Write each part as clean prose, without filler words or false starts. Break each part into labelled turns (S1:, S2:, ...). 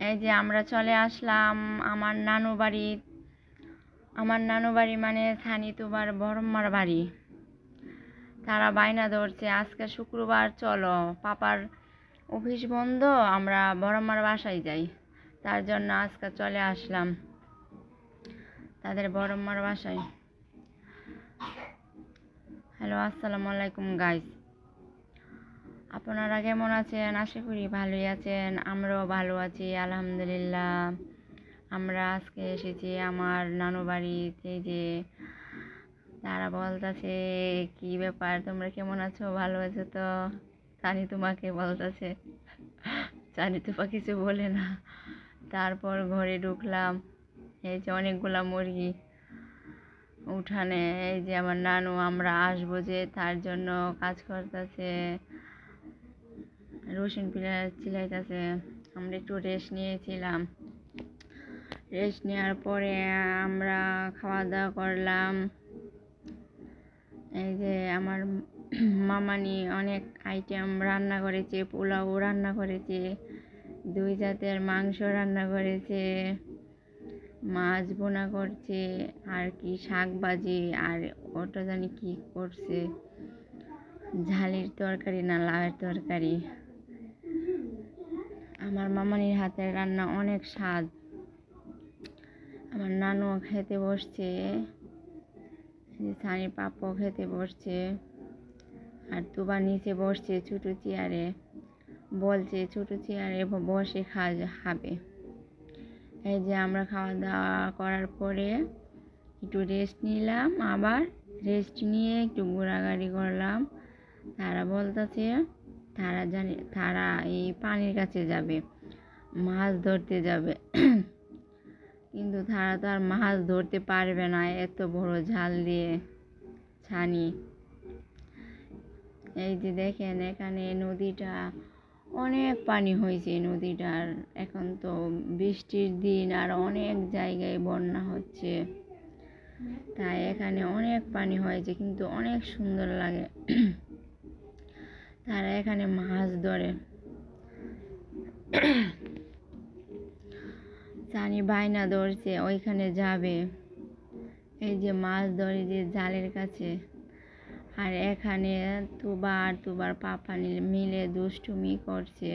S1: এই যে আমরা চলে আসলাম আমার নানু বাড়ি। আমার নানু বাড়ি মানে ছানি তোমার বড়ম্মার বাড়ি। তারা বায়না ধরছে আজকে শুক্রবার, চলো পাপার অফিস বন্ধ, আমরা বড়ম্মার বাসায় যাই। তার জন্য আজকে চলে আসলাম তাদের বড়ম্মার বাসায়। হ্যালো, আসসালামু আলাইকুম গাইস। আপনারা কেমন আছেন? আশা করি ভালোই আছেন। আমরাও ভালো আছি আলহামদুলিল্লাহ। আমরা আজকে এসেছি আমার নানু বাড়িতে। যে তারা বলতেছে কি ব্যাপার, তোমরা কেমন আছো, ভালো আছো তো? জানি তোমাকে বলতেছে, জানি তোমা কিছু বলে না। তারপর ঘরে ঢুকলাম, এই যে অনেকগুলা মুরগি উঠানে। এই যে আমার নানু আমরা আসবো যে তার জন্য কাজ করতেছে, রসুন চিলাইতেছে। আমরা একটু রেস্ট নিয়েছিলাম। রেস্ট নেওয়ার পরে আমরা খাওয়া দাওয়া করলাম। এই যে আমার মামানি অনেক আইটেম রান্না করেছে, পোলাও রান্না করেছে, 2 জাতের মাংস রান্না করেছে, মাছ বোনা করছে, আর কি শাক ভাজি, আর ওটা জানি কি করছে, ঝালের তরকারি না লাউয়ের তরকারি। আমার মামানির হাতের রান্না অনেক স্বাদ। আমার নানু খেতে বসছে, ছানি পাপ্পু খেতে বসছে, আর তুবা নিচে বসছে ছোটো চেয়ারে, বলছে ছোটো চেয়ারে বসে খাবে। এই যে আমরা খাওয়া দাওয়া করার পরে একটু রেস্ট নিলাম, আবার রেস্ট নিয়ে একটু ঘোরাঘুরি করলাম। তারা বলতেছে তারা এই পানির কাছে যাবে, মাছ ধরতে যাবে। কিন্তু তারা তো আর মাছ ধরতে পারবে না এত বড় ঝাল দিয়ে ছানি। এই যে দেখেন এখানে নদীটা অনেক পানি হয়েছে নদীটার। এখন তো বৃষ্টির দিন, আর অনেক জায়গায় বন্যা হচ্ছে, তাই এখানে অনেক পানি হয়েছে, কিন্তু অনেক সুন্দর লাগে। তারা এখানে মাছ ধরে। ছানি বায়না ধরছে ওইখানে যাবে, এই যে মাছ ধরে যে জালের কাছে। আর এখানে তুবার পাপা মিলে দুষ্টুমি করছে।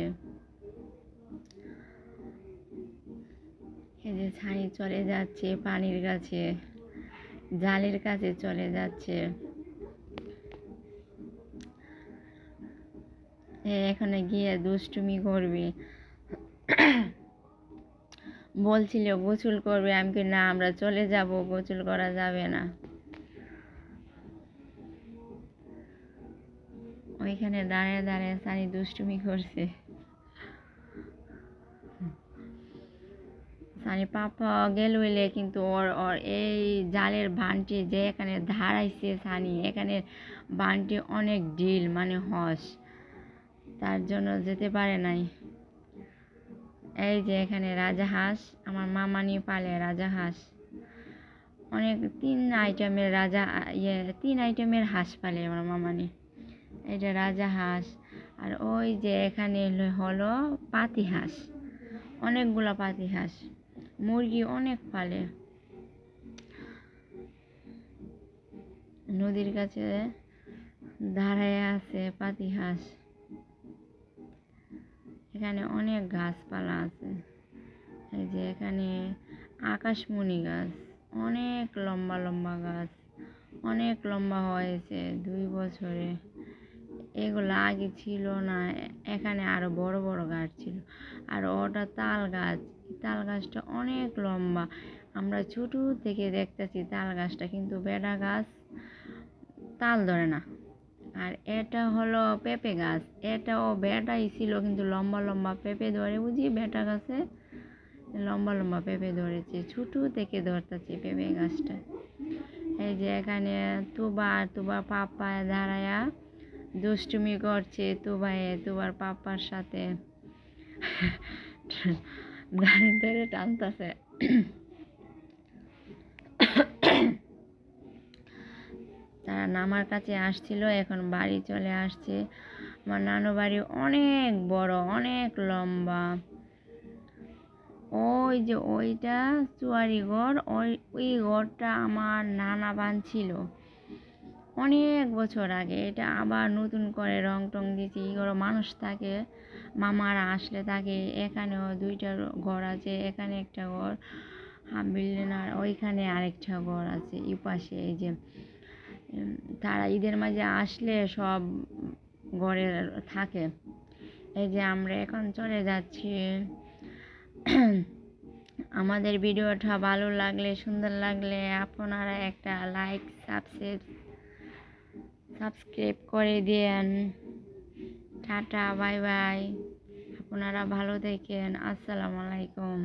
S1: এই যে ছানি চলে যাচ্ছে পানির কাছে, জালের কাছে চলে যাচ্ছে। এখানে গিয়ে দুষ্টুমি করবে। বলছিল গোসল করবে, আমি কি না, আমরা চলে যাব, গোসল করা যাবে না। ওইখানে দাঁড়িয়ে দাঁড়িয়ে ছানি দুষ্টুমি করছে। ছানি পাপা গেল হইলে, কিন্তু ওর এই জালের বানটি যে এখানে ধারাইছে ছানি, এখানে বানটি অনেক ঢিল মানে হস, তার জন্য যেতে পারে নাই। এই যে এখানে রাজাহাঁস, আমার মামানি পালে রাজাহাঁস, অনেক 3 আইটেমের হাঁস পালে আমার মামানি। এটা রাজাহাঁস। আর ওই যে এখানে হলো পাতি হাঁস, অনেকগুলো পাতি হাঁস। মুরগি অনেক পালে। নদীর কাছে দাঁড়ায় আছে পাতি হাঁস। এখানে অনেক গাছপালা আছে। এই যে এখানে আকাশমণি গাছ, অনেক লম্বা লম্বা গাছ, অনেক লম্বা হয়েছে 2 বছরে। এগুলো আগে ছিল না, এখানে আরো বড় বড় গাছ ছিল। আর ওটা তাল গাছ, তাল গাছটা অনেক লম্বা। আমরা ছোট থেকে দেখতেছি তাল গাছটা, কিন্তু বেড়া গাছ তাল ধরে না। আর এটা হলো পেঁপে গাছ, এটাও বেটাই ছিল, কিন্তু লম্বা লম্বা পেঁপে ধরে, বুঝি বেটা গাছে লম্বা লম্বা পেঁপে ধরেছে, ছোট থেকে ধরতেছে পেঁপে গাছটা। এই যে এখানে তুবা পাপা দাঁড়ায়া দুষ্টুমি করছে, তুবার পাপার সাথে গাড়ি ধরে টানতেছে। তারা নামার কাছে আসছিল, এখন বাড়ি চলে আসছে। আমার নানু বাড়ি অনেক বড়, অনেক লম্বা। ওই যে ওইটা চুয়ারি ঘর, ওই ঘরটা আমার নানা বানছিল অনেক বছর আগে। এটা আবার নতুন করে রং টং দিয়েছি। এই ঘরে মানুষ থাকে, মামারা আসলে থাকে। এখানেও দুইটা ঘর আছে, এখানে একটা ঘর বিল্ডিং, আর ওইখানে আরেকটা ঘর আছে এই পাশে। এই যে তারা ঈদের মাঝে আসলে সব ঘরে থাকে। এই যে আমরা এখন চলে যাচ্ছি। আমাদের ভিডিওটা ভালো লাগলে, সুন্দর লাগলে আপনারা একটা লাইক সাবস্ক্রাইব করে দেন। Tata, bye bye. আপনারা ভালো থাকেন। আসসালামু আলাইকুম।